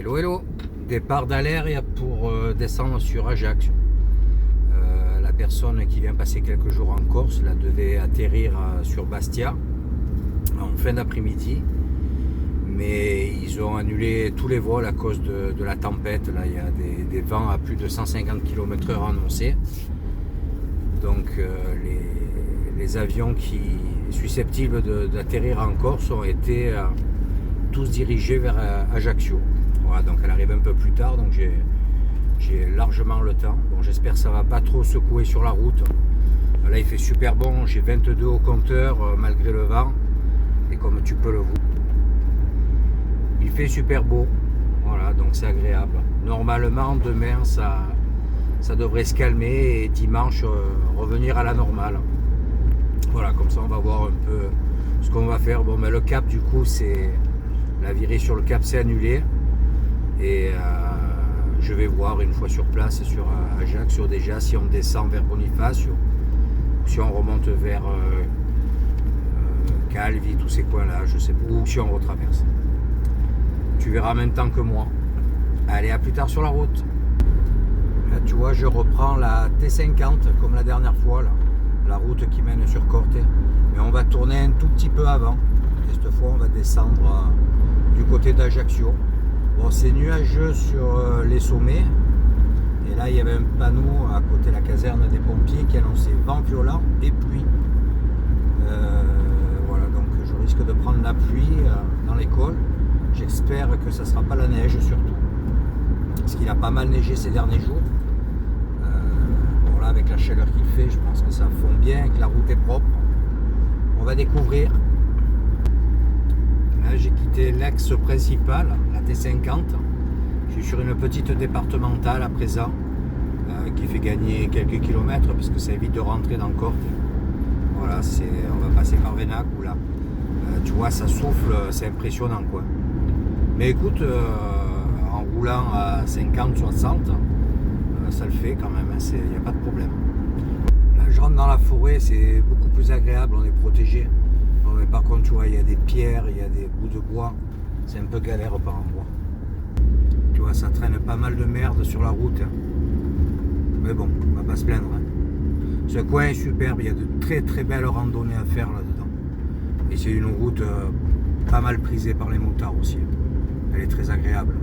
Hello, hello. Départ d'Aléria pour descendre sur Ajaccio. La personne qui vient passer quelques jours en Corse là, devait atterrir sur Bastia en fin d'après-midi. Mais ils ont annulé tous les vols à cause de la tempête. Là, il y a des vents à plus de 150 km/h annoncés. Donc les avions qui susceptibles d'atterrir en Corse ont été tous dirigés vers Ajaccio. Voilà, donc elle arrive un peu plus tard, donc j'ai largement le temps. Bon, j'espère que ça va pas trop secouer sur la route. Là il fait super bon, j'ai 22 au compteur malgré le vent. Et comme tu peux le voir, il fait super beau. Voilà, donc c'est agréable. Normalement demain ça devrait se calmer et dimanche revenir à la normale. Voilà, comme ça on va voir un peu ce qu'on va faire. Bon, mais le cap du coup c'est la virée sur le cap, c'est annulé. Et je vais voir une fois sur place sur Ajaccio déjà si on descend vers Boniface ou si on remonte vers Calvi, tous ces coins là, je sais pas, ou si on retraverse. Tu verras en même temps que moi. Allez, à plus tard sur la route. Là, tu vois, je reprends la T50 comme la dernière fois, là, la route qui mène sur Corte. Mais on va tourner un tout petit peu avant. Et cette fois, on va descendre du côté d'Ajaccio. Bon, c'est nuageux sur les sommets. Et là, il y avait un panneau à côté de la caserne des pompiers qui annonçait vent violent et pluie. Voilà, donc je risque de prendre la pluie dans l'école. J'espère que ça ne sera pas la neige surtout. Parce qu'il a pas mal neigé ces derniers jours. Bon, là, avec la chaleur qu'il fait, je pense que ça fond bien, que la route est propre. On va découvrir. Là, j'ai quitté l'axe principal, la T50. Je suis sur une petite départementale à présent qui fait gagner quelques kilomètres parce que ça évite de rentrer dans Corte. Voilà, on va passer par Venac où là, tu vois, ça souffle, c'est impressionnant quoi. Mais écoute, en roulant à 50-60, ça le fait quand même, il n'y a pas de problème. Là, je rentre dans la forêt, c'est beaucoup plus agréable, on est protégé. Mais par contre, tu vois, il y a des pierres, il y a des bouts de bois, c'est un peu galère par endroit. Tu vois, ça traîne pas mal de merde sur la route. Mais bon, on va pas se plaindre. Ce coin est superbe, il y a de très très belles randonnées à faire là-dedans. Et c'est une route pas mal prisée par les motards aussi. Elle est très agréable.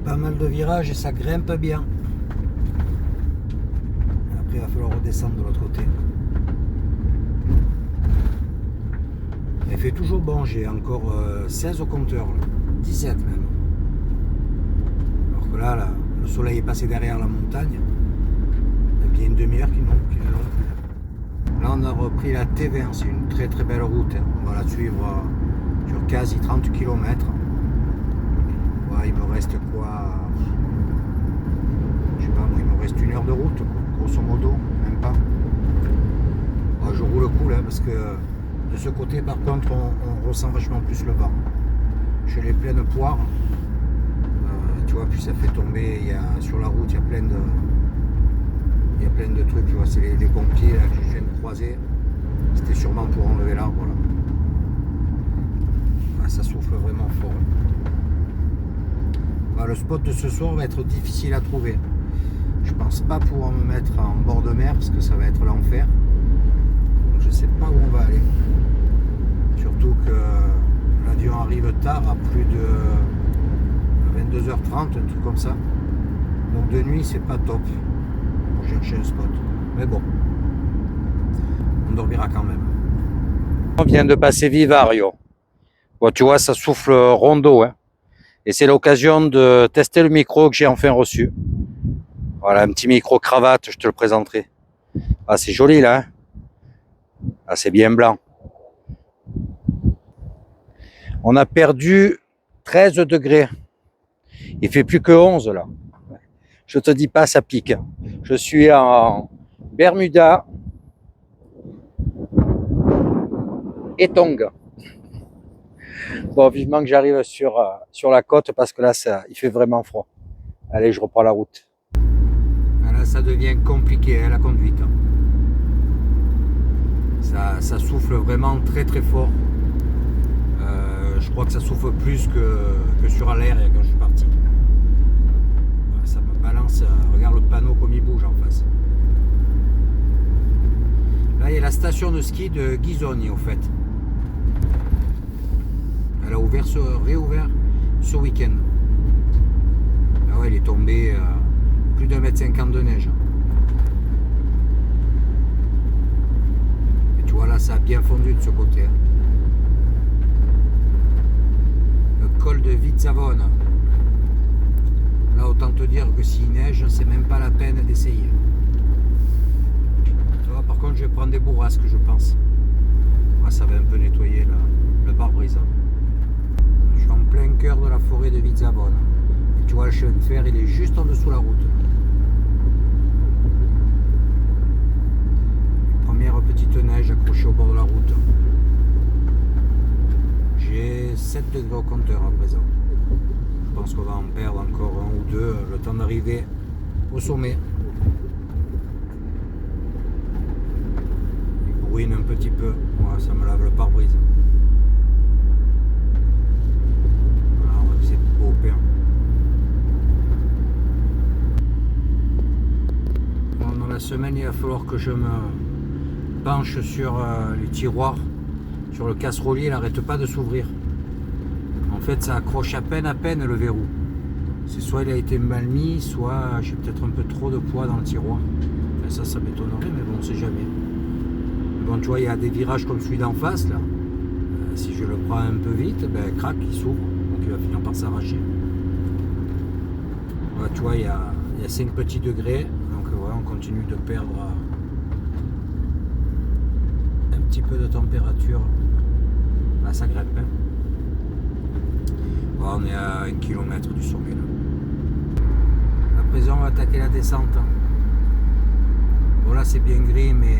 Pas mal de virages et ça grimpe bien. Après, il va falloir redescendre de l'autre côté. Il fait toujours bon, j'ai encore 16 au compteur, là. 17 même. Alors que là, le soleil est passé derrière la montagne. Il y a bien une demi-heure qui est long. Là, on a repris la T20, c'est une très très belle route. On va la suivre sur quasi 30 km. Ouais, il me reste quoi? Je sais pas, moi, il me reste 1 heure de route, quoi, grosso modo, même pas. Ouais, je roule cool, hein, parce que de ce côté, par contre, on ressent vachement plus le vent. Chez les plaines poires, tu vois, puis ça fait tomber, sur la route, il y a plein de trucs, tu vois, c'est les pompiers là, que je viens de croiser. C'était sûrement pour enlever l'arbre, là. Ah, ça souffle vraiment fort. Bah, le spot de ce soir va être difficile à trouver. Je pense pas pouvoir me mettre en bord de mer, parce que ça va être l'enfer. Donc je sais pas où on va aller. Surtout que l'avion arrive tard, à plus de 22h30, un truc comme ça. Donc de nuit, c'est pas top pour chercher un spot. Mais bon, on dormira quand même. On vient de passer Vivario. Bon, tu vois, ça souffle rondo. Hein. Et c'est l'occasion de tester le micro que j'ai enfin reçu. Voilà, un petit micro cravate, je te le présenterai. Ah, c'est joli là. Hein. Ah, c'est bien blanc. On a perdu 13 degrés. Il fait plus que 11 là. Je te dis pas, ça pique. Je suis en Bermuda et Tonga. Bon, vivement que j'arrive sur la côte parce que là, il fait vraiment froid. Allez, je reprends la route. Là, ça devient compliqué, hein, la conduite. Ça souffle vraiment très très fort. Je crois que ça souffle plus que sur l'air quand je suis parti. Ça me balance, regarde le panneau comme il bouge en face. Là il y a la station de ski de Ghisoni au fait. Elle a réouvert ce week-end. Ah ouais, il est tombé plus d'1,50 m de neige. Et tu vois là, ça a bien fondu de ce côté. Le col de Vizzavone. Là, autant te dire que s'il neige, c'est même pas la peine d'essayer. Tu vois, par contre, je vais prendre des bourrasques, je pense. Ouais, ça va un peu nettoyer le pare-brise. Je suis en plein cœur de la forêt de Vizzavone. Et tu vois, le chemin de fer, il est juste en dessous de la route. Première petite neige accrochée au bord de la route. J'ai 7 degrés au compteur à présent. Je pense qu'on va en perdre encore un ou deux le temps d'arriver au sommet. Il bruine un petit peu. Voilà, ça me lave le pare-brise. Voilà, on va essayer de couper. Dans la semaine, il va falloir que je me penche sur les tiroirs. Sur le casserolier, il n'arrête pas de s'ouvrir. En fait, ça accroche à peine le verrou. C'est soit il a été mal mis, soit j'ai peut-être un peu trop de poids dans le tiroir. Enfin, ça m'étonnerait, mais bon, on sait jamais. Bon, tu vois, il y a des virages comme celui d'en face, là. Si je le prends un peu vite, ben, crac, il s'ouvre. Donc il va finir par s'arracher. Voilà, tu vois, il y a 5 petits degrés. Donc voilà, on continue de perdre un petit peu de température. Là, ça grimpe. Hein. Voilà, on est à 1 km du sommet. Là. À présent, on va attaquer la descente. Bon, là, c'est bien gris, mais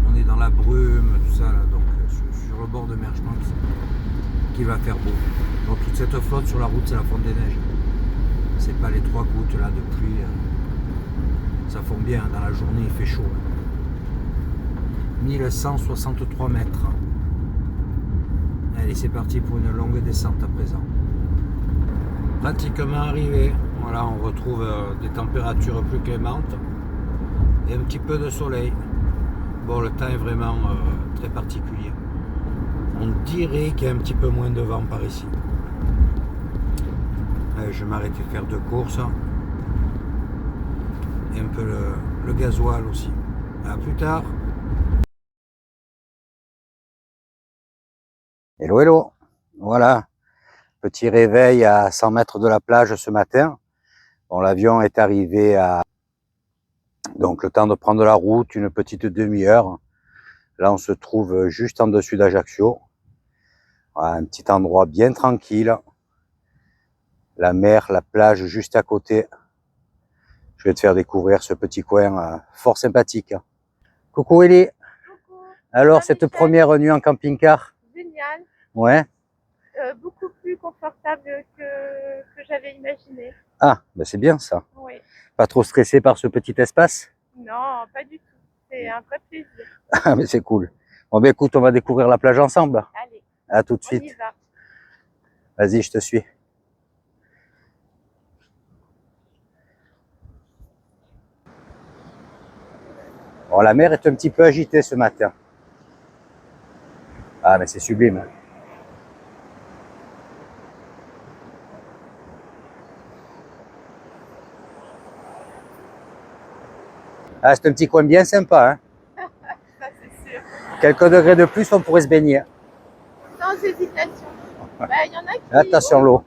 on est dans la brume, tout ça. Là, donc, sur le bord de mer, je pense qu'il va faire beau. Donc, toute cette flotte sur la route, c'est la fonte des neiges. C'est pas les 3 gouttes là de pluie. Ça fond bien. Dans la journée, il fait chaud. 1163 mètres. Allez, c'est parti pour une longue descente à présent. Pratiquement arrivé. Voilà, on retrouve des températures plus clémentes et un petit peu de soleil. Bon, le temps est vraiment très particulier. On dirait qu'il y a un petit peu moins de vent par ici. Allez, je vais m'arrêter faire 2 courses. Et un peu le gasoil aussi. À plus tard. Hello, hello. Voilà, petit réveil à 100 mètres de la plage ce matin. Bon, l'avion est arrivé à... Donc, le temps de prendre la route, une petite demi-heure. Là, on se trouve juste en dessus d'Ajaccio. Voilà, un petit endroit bien tranquille. La mer, la plage juste à côté. Je vais te faire découvrir ce petit coin fort sympathique. Coucou Ellie. Coucou. Alors, cette première nuit en camping-car? Génial. Ouais. Beaucoup plus confortable que j'avais imaginé. Ah, ben c'est bien ça. Oui. Pas trop stressé par ce petit espace? Non, pas du tout. C'est un vrai plaisir. Ah, mais c'est cool. Bon, ben écoute, on va découvrir la plage ensemble. Allez, À tout de on y suite. va. Vas-y, je te suis. Bon, la mer est un petit peu agitée ce matin. Ah, mais c'est sublime. Ah, c'est un petit coin bien sympa. Hein. Ça, c'est sûr. Quelques degrés de plus, on pourrait se baigner. Sans hésitation. Bah, y en a qui... Attention, l'eau.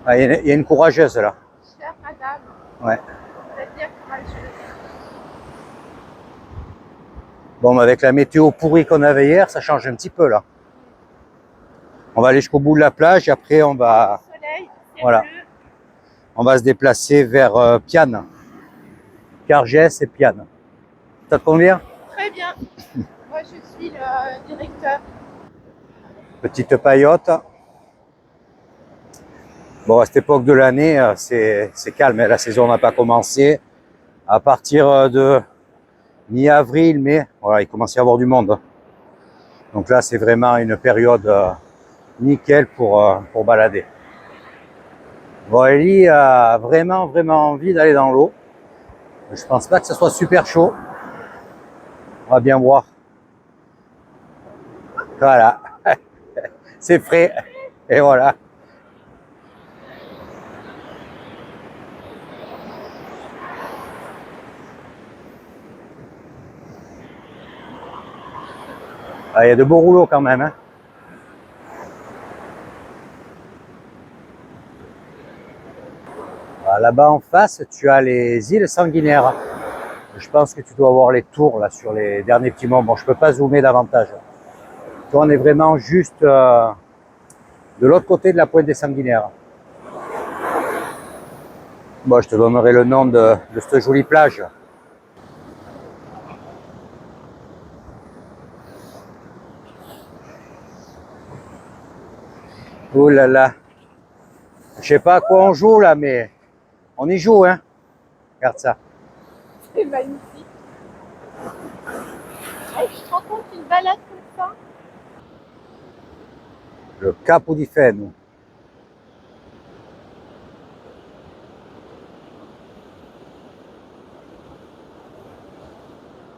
Ah, il y a une courageuse là. Chère madame. Ouais. Vous êtes bien courageuse. Bon, mais avec la météo pourrie qu'on avait hier, ça change un petit peu là. On va aller jusqu'au bout de la plage et après on va... Soleil, ciel Voilà. bleu. On va se déplacer vers Piane. Cargès et Piane. Ça te convient? Très bien. Moi, je suis le directeur. Petite paillote. Bon, à cette époque de l'année, c'est calme. La saison n'a pas commencé. À partir de mi-avril, mai, voilà, il commence à y avoir du monde. Donc là, c'est vraiment une période nickel pour balader. Bon, Ellie a vraiment envie d'aller dans l'eau. Je pense pas que ce soit super chaud. On va bien voir. Voilà. C'est frais. Et voilà. Ah, il y a de beaux rouleaux quand même. Hein. Là-bas en face, tu as les îles Sanguinaires. Je pense que tu dois voir les tours là sur les derniers petits monts. Bon, je peux pas zoomer davantage. Toi, on est vraiment juste de l'autre côté de la pointe des Sanguinaires. Bon, je te donnerai le nom de cette jolie plage. Oh là là. Je sais pas à quoi on joue là, mais on y joue, hein. Regarde ça. C'est magnifique. Hey, je te rends compte une balade comme ça. Le Capo di Feno.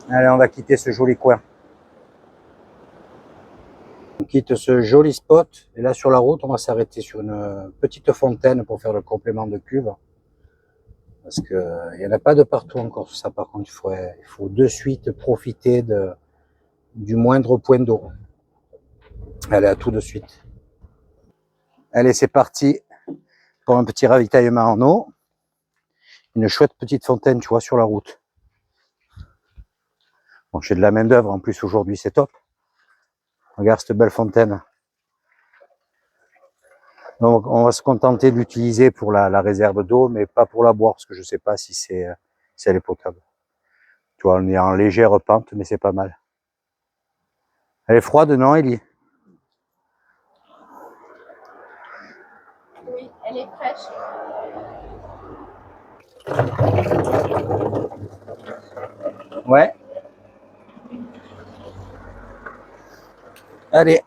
Allez, on va quitter ce joli coin. On quitte ce joli spot. Et là, sur la route, on va s'arrêter sur une petite fontaine pour faire le complément de cuve. Parce qu'il n'y en a pas de partout encore. Ça, par contre, il faut de suite profiter du moindre point d'eau. Allez, à tout de suite. Allez, c'est parti pour un petit ravitaillement en eau. Une chouette petite fontaine, tu vois, sur la route. Bon, j'ai de la main d'œuvre en plus aujourd'hui, c'est top. Regarde cette belle fontaine. Donc, on va se contenter de l'utiliser pour la réserve d'eau, mais pas pour la boire, parce que je sais pas si elle est potable. Tu vois, on est en légère pente, mais c'est pas mal. Elle est froide, non, Ellie? Oui, elle est fraîche. Ouais. Allez.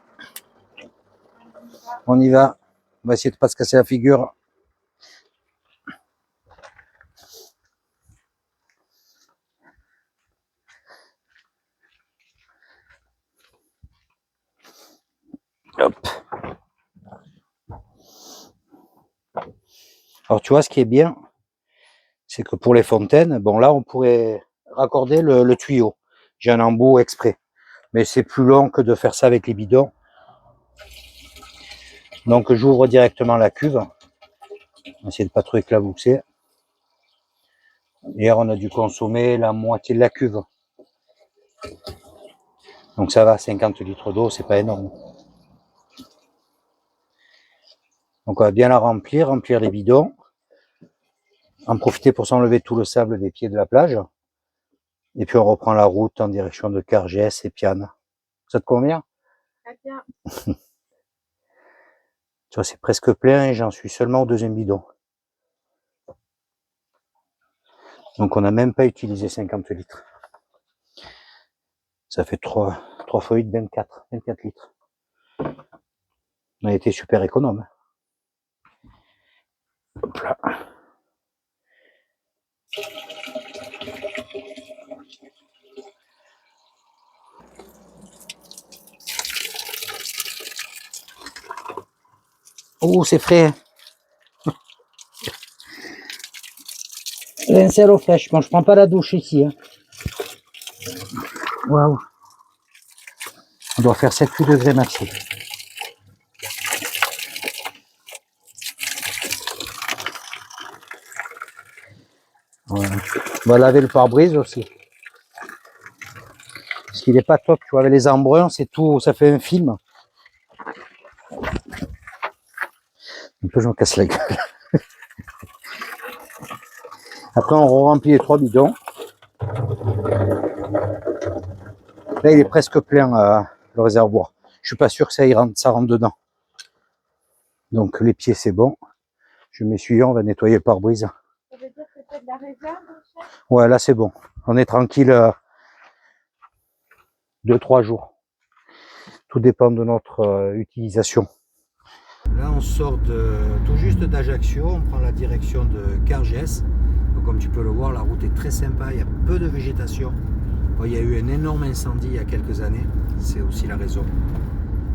On y va. On va essayer de pas se casser la figure. Hop. Alors, tu vois, ce qui est bien, c'est que pour les fontaines, bon, là, on pourrait raccorder le tuyau. J'ai un embout exprès. Mais c'est plus long que de faire ça avec les bidons. Donc, j'ouvre directement la cuve. On va essayer de pas trop éclabousser. Hier, on a dû consommer la moitié de la cuve. Donc, ça va, 50 litres d'eau, c'est pas énorme. Donc, on va bien la remplir les bidons. En profiter pour s'enlever tout le sable des pieds de la plage. Et puis, on reprend la route en direction de Cargès et Piane. Ça te convient? Très bien. Tu vois, c'est presque plein et j'en suis seulement au deuxième bidon. Donc, on n'a même pas utilisé 50 litres. Ça fait 3 fois 8, 24 litres. On a été super économe. Hop là. Oh, c'est frais. Linceul eau fraîche. Bon, je prends pas la douche ici. Hein. Waouh. On doit faire 7-8 degrés maxi. Voilà. On va laver le pare-brise aussi. Parce qu'il n'est pas top, tu vois, avec les embruns, c'est tout, ça fait un film. Un peu, je me casse la gueule. Après, on remplit les 3 bidons. Là, il est presque plein, le réservoir. Je suis pas sûr que ça rentre dedans. Donc, les pieds, c'est bon. Je m'essuie, on va nettoyer le pare-brise. Ça veut dire que c'est de la réserve, chef? Ouais, là, c'est bon. On est tranquille 2-3 jours. Tout dépend de notre utilisation. Là, on sort tout juste d'Ajaccio, on prend la direction de Cargès. Donc, comme tu peux le voir, la route est très sympa, il y a peu de végétation. Bon, il y a eu un énorme incendie il y a quelques années, c'est aussi la raison.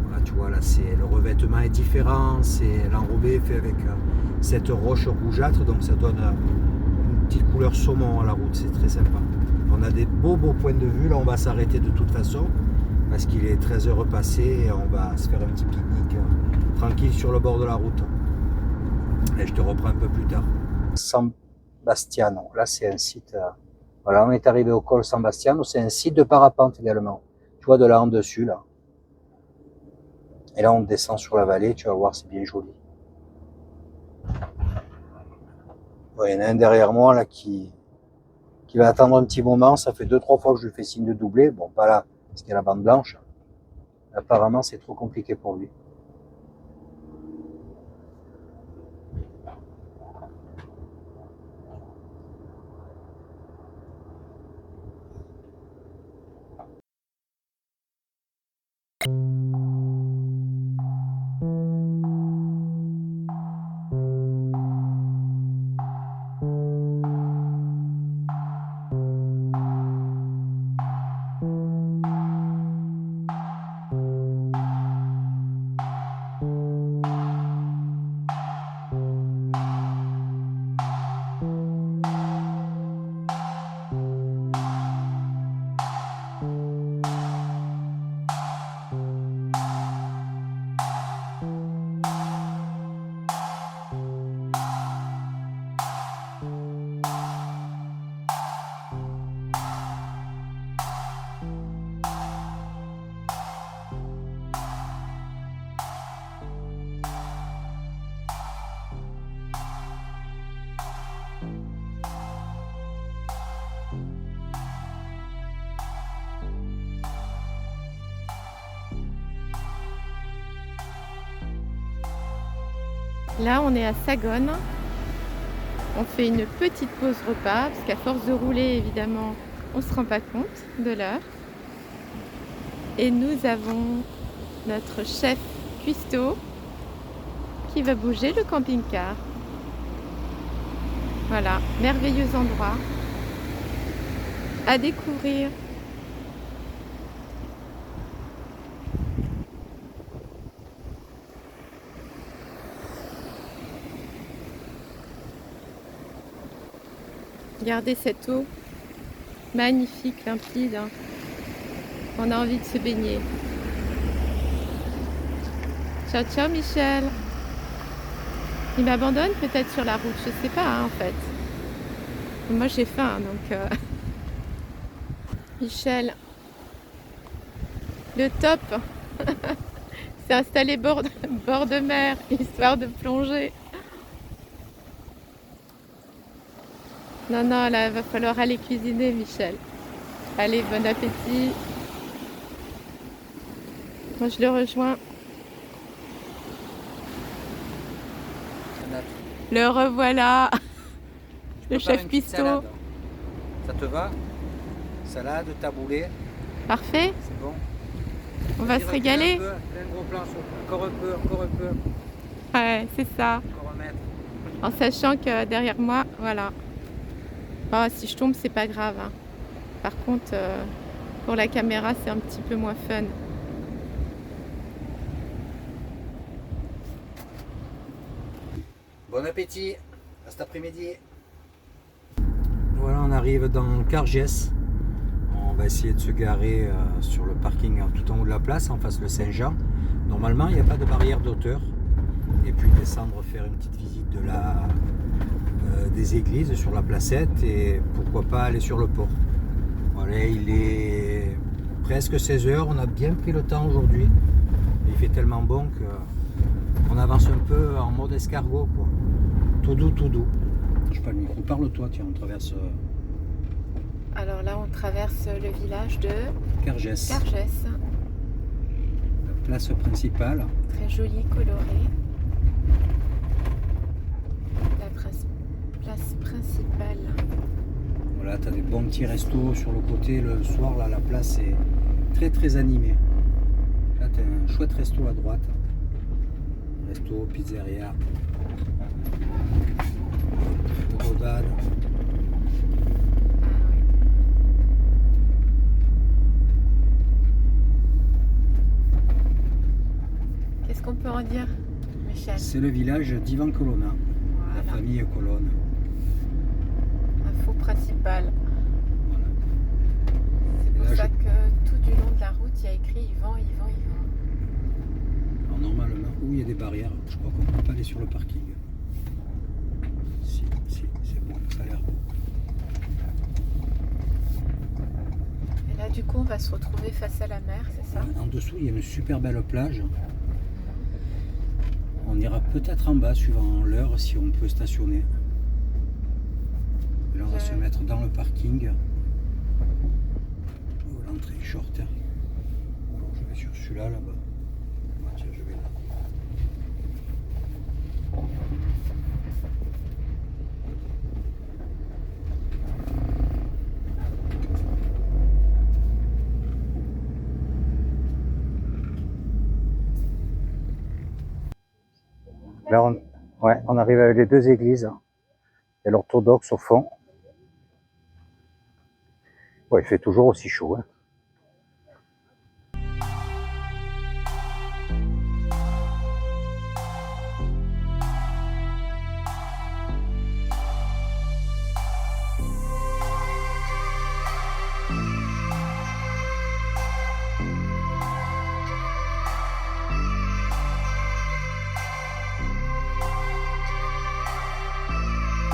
Voilà, tu vois, là, le revêtement est différent, c'est l'enrobé fait avec cette roche rougeâtre, donc ça donne une petite couleur saumon à la route, c'est très sympa. On a des beaux points de vue, là on va s'arrêter de toute façon, parce qu'il est 13h passé et on va se faire un petit pique-nique tranquille sur le bord de la route. Et je te reprends un peu plus tard. San Bastiano, là c'est un site, voilà, on est arrivé au col San Bastiano, c'est un site de parapente également. Tu vois de là en dessus, là. Et là on descend sur la vallée, tu vas voir, c'est bien joli. Ouais, il y en a un derrière moi là qui va attendre un petit moment, ça fait 2-3 fois que je lui fais signe de doubler, bon pas là, parce qu'il y a la bande blanche. Apparemment c'est trop compliqué pour lui. Là, on est à Sagone. On fait une petite pause repas, parce qu'à force de rouler, évidemment, on ne se rend pas compte de l'heure. Et nous avons notre chef cuistot qui va bouger le camping-car. Voilà, merveilleux endroit à découvrir. Regardez cette eau, magnifique, limpide. Hein. On a envie de se baigner. Ciao, ciao Michel. Il m'abandonne peut-être sur la route, je sais pas hein, en fait. Moi j'ai faim donc... Michel, le top, s'est installé bord de mer, histoire de plonger. Non, non, là, il va falloir aller cuisiner, Michel. Allez, bon appétit. Moi, je le rejoins. Le revoilà. Le chef cuistot. Ça te va? Salade, taboulé. Parfait. C'est bon. On va se régaler. Un peu, un gros plan, encore un peu, encore un peu. Ouais, c'est ça. Encore un mètre. En sachant que derrière moi, voilà. Oh, si je tombe, c'est pas grave. Hein. Par contre, pour la caméra, c'est un petit peu moins fun. Bon appétit, à cet après-midi. Voilà, on arrive dans Cargès. On va essayer de se garer sur le parking tout en haut de la place, en face de Saint-Jean. Normalement, il n'y a pas de barrière d'auteur. Et puis descendre faire une petite visite de des églises sur la placette et pourquoi pas aller sur le port. Voilà, il est presque 16h, on a bien pris le temps aujourd'hui. Il fait tellement bon qu'on avance un peu en mode escargot, quoi. Tout doux, tout doux. Je sais pas le micro, parle-toi, tiens, on traverse... Alors là, on traverse le village de Cargès. Cargès. La place principale. Très joli, coloré. La place principale. Voilà, tu as des bons petits restos sur le côté. Le soir, là, la place est très très animée. Là, un chouette resto à droite. Resto, pizzeria. Rodade. Qu'est-ce qu'on peut en dire, Michel? C'est le village d'Ivan Colonna, la Voilà. famille Colonne. Info principale. Voilà. C'est pour là, ça que tout du long de la route, il y a écrit Yvan. Alors normalement, où il y a des barrières, je crois qu'on ne peut pas aller sur le parking. Si, c'est bon, ça a l'air beau. Et là, du coup, on va se retrouver face à la mer, c'est ça? En dessous, il y a une super belle plage. On ira peut-être en bas, suivant l'heure, si on peut stationner. Et là, on va se mettre dans le parking. Oh, l'entrée est short. Alors, je vais sur celui-là, là-bas. Ah, tiens, je vais là. Là, on arrive avec les deux églises. Il y a l'orthodoxe au fond. Ouais, il fait toujours aussi chaud. Hein.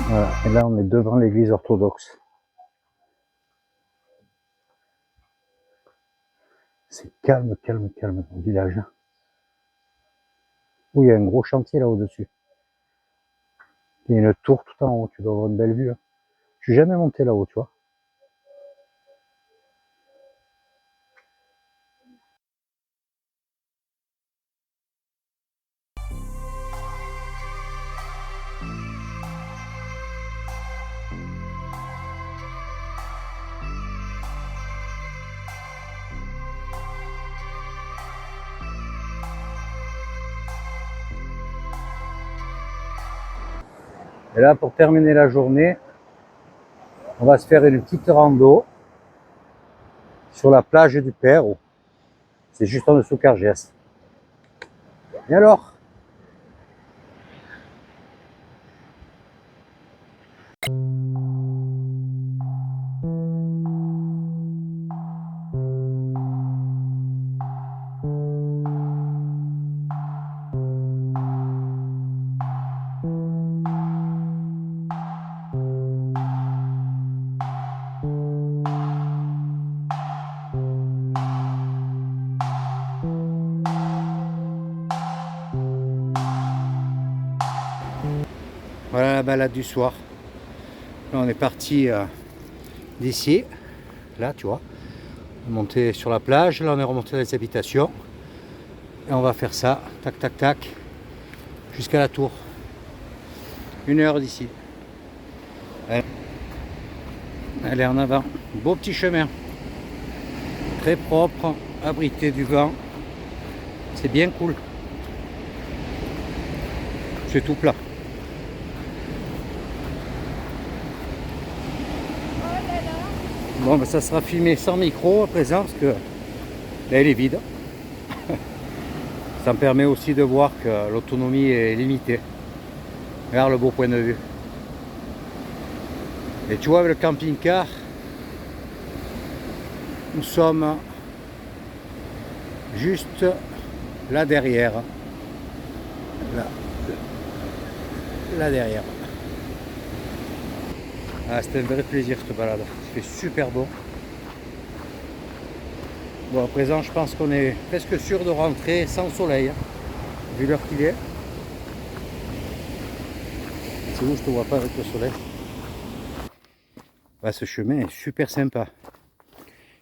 Voilà, et là on est devant l'église orthodoxe. C'est calme le village. Où il y a un gros chantier là au-dessus. Il y a une tour tout en haut, tu dois avoir une belle vue. Hein. Je suis jamais monté là-haut, tu vois. Et là, pour terminer la journée, on va se faire une petite rando sur la plage du Père. C'est juste en dessous Cargès. Et alors? Voilà la balade du soir. Là, on est parti d'ici, là tu vois, on est monté sur la plage, là on est remonté dans les habitations et on va faire ça, tac tac tac, jusqu'à la tour. 1 heure d'ici. Allez en avant, beau petit chemin, très propre, abrité du vent, c'est bien cool. C'est tout plat. Bon, ben, ça sera filmé sans micro à présent parce que là elle est vide. Ça me permet aussi de voir que l'autonomie est limitée. Regarde le beau point de vue. Et tu vois, avec le camping-car, nous sommes juste là derrière. Là derrière. Ah, c'était un vrai plaisir cette balade. Il fait super beau. Bon, à présent, je pense qu'on est presque sûr de rentrer sans soleil, hein, vu l'heure qu'il est. C'est où je te vois pas avec le soleil. Bah, ce chemin est super sympa.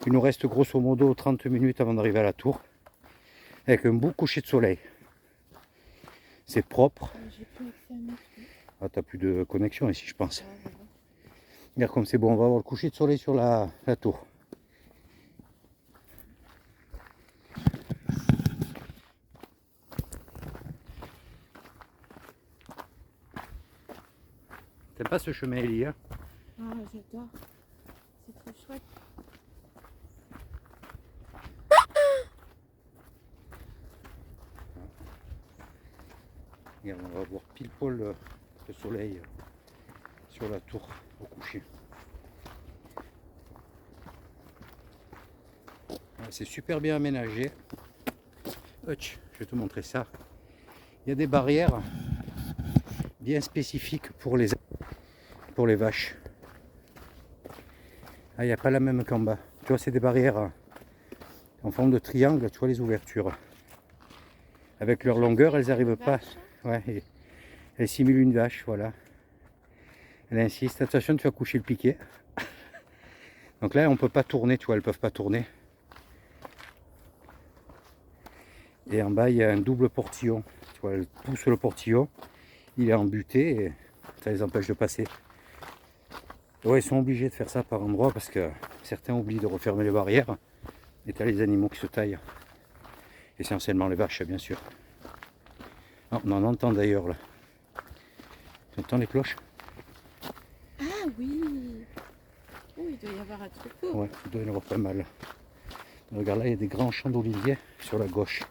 Il nous reste grosso modo 30 minutes avant d'arriver à la tour. Avec un beau coucher de soleil. C'est propre. Ah, t'as plus de connexion ici, je pense. Regarde comme c'est bon, on va avoir le coucher de soleil sur la tour. T'aimes pas ce chemin, Elie, hein? Ah, j'adore. C'est trop chouette. Regarde, on va voir pile poil le soleil sur la tour au coucher. C'est super bien aménagé. Hutch, je vais te montrer ça. Il y a des barrières bien spécifiques pour les vaches. Ah, il n'y a pas la même qu'en bas. Tu vois, c'est des barrières en forme de triangle. Tu vois les ouvertures. Avec leur longueur, elles n'arrivent pas. Ouais, elle simule une vache, voilà. Elle insiste. Attention, tu vas coucher le piquet. Donc là, on ne peut pas tourner, tu vois, elles ne peuvent pas tourner. Et en bas, il y a un double portillon. Tu vois, elles poussent le portillon. Il est embuté et ça les empêche de passer. Ouais, ils sont obligés de faire ça par endroit parce que certains oublient de refermer les barrières. Et tu as les animaux qui se taillent. Essentiellement les vaches, bien sûr. Ah, on en entend d'ailleurs là. Tu entends les cloches? Ah oui. Oh, il doit y avoir un troupeau. Ouais, il doit y en avoir pas mal. Regarde là, il y a des grands champs d'oliviers sur la gauche.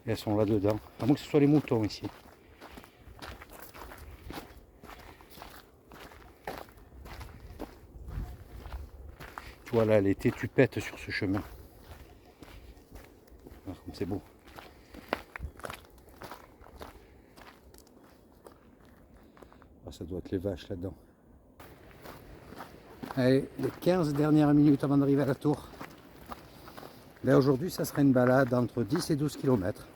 Et elles sont là dedans. À moins que ce soit les moutons ici. Tu vois là, l'été, tu pètes sur ce chemin. Ah, comme c'est beau. Ah, ça doit être les vaches là-dedans. Allez, les 15 dernières minutes avant d'arriver à la tour. Là aujourd'hui, ça sera une balade entre 10 et 12 km.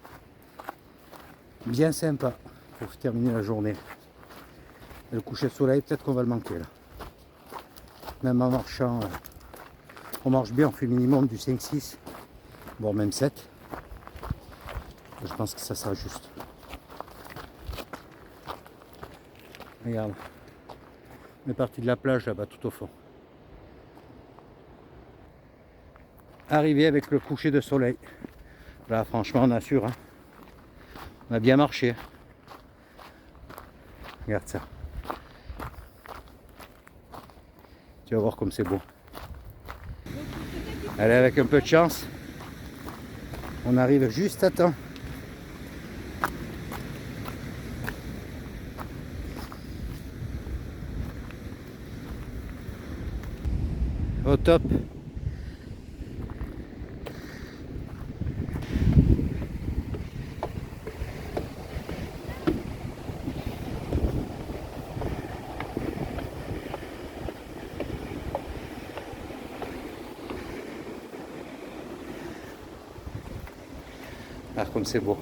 Bien sympa pour terminer la journée. Et le coucher de soleil, peut-être qu'on va le manquer là. Même en marchant, on marche bien, on fait minimum du 5-6, voire même 7. Je pense que ça sera juste. Regarde, on est parti de la plage là-bas tout au fond. Arrivé avec le coucher de soleil. Là franchement on assure, hein. On a bien marché. Regarde ça. Tu vas voir comme c'est beau. Allez, avec un peu de chance, on arrive juste à temps. Au top. Ah, comme c'est beau.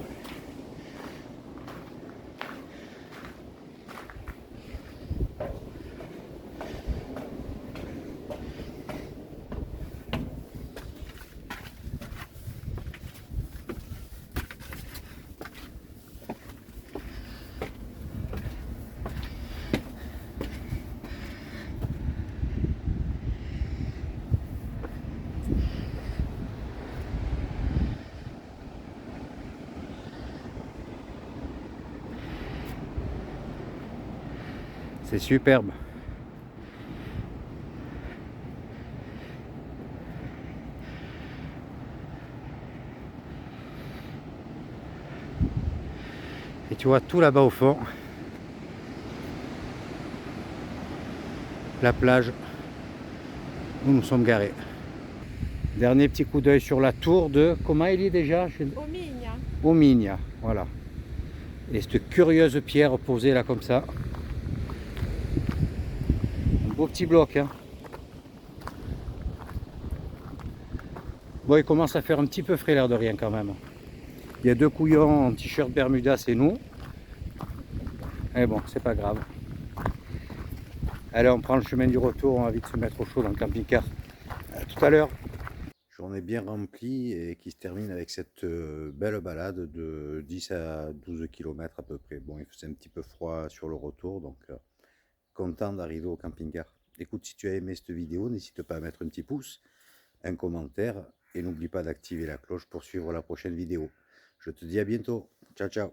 C'est superbe. Et tu vois tout là-bas au fond, la plage où nous sommes garés. Dernier petit coup d'œil sur la tour de, comment il est déjà? Omigna. Omigna, voilà. Et cette curieuse pierre posée là comme ça. Un beau petit bloc, hein. Bon, il commence à faire un petit peu frais l'air de rien quand même. Il y a deux couillons en t-shirt Bermuda, c'est nous. Mais bon, c'est pas grave. Allez, on prend le chemin du retour, on va vite se mettre au chaud dans le camping-car. À tout à l'heure. Journée bien remplie et qui se termine avec cette belle balade de 10 à 12 km à peu près. Bon, il faisait un petit peu froid sur le retour, donc content d'arriver au camping-car. Écoute, si tu as aimé cette vidéo, n'hésite pas à mettre un petit pouce, un commentaire et n'oublie pas d'activer la cloche pour suivre la prochaine vidéo. Je te dis à bientôt. Ciao, ciao.